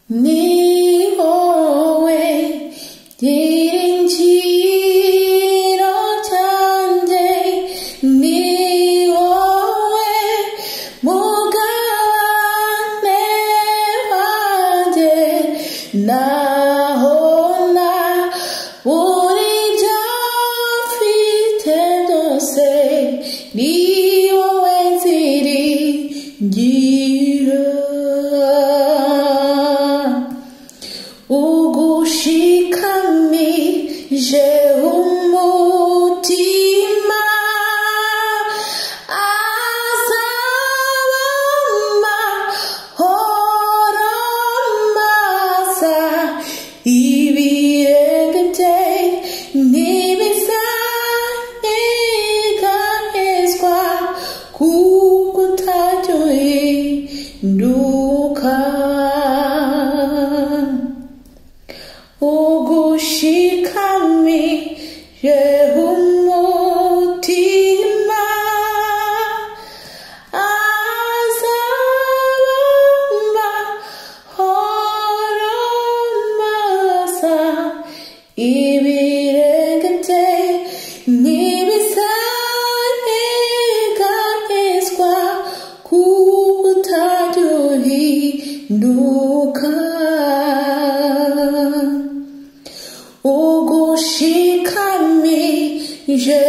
ni wowe byiringiro cyanjye, ni wowe mugabane wanjye, naho buri byo mfite byose, ni wowe nziringira. Ugushikamije umutima, azaba amahoro masa, ibirenge bye ntibizanyeganyezwa, kuko utajya uhinduka. Ugushikamije umutima, azaba amahoro masa, ibirenge bye ntibizanyeganyezwa, kuko utajya uhinduka. Ugushikamije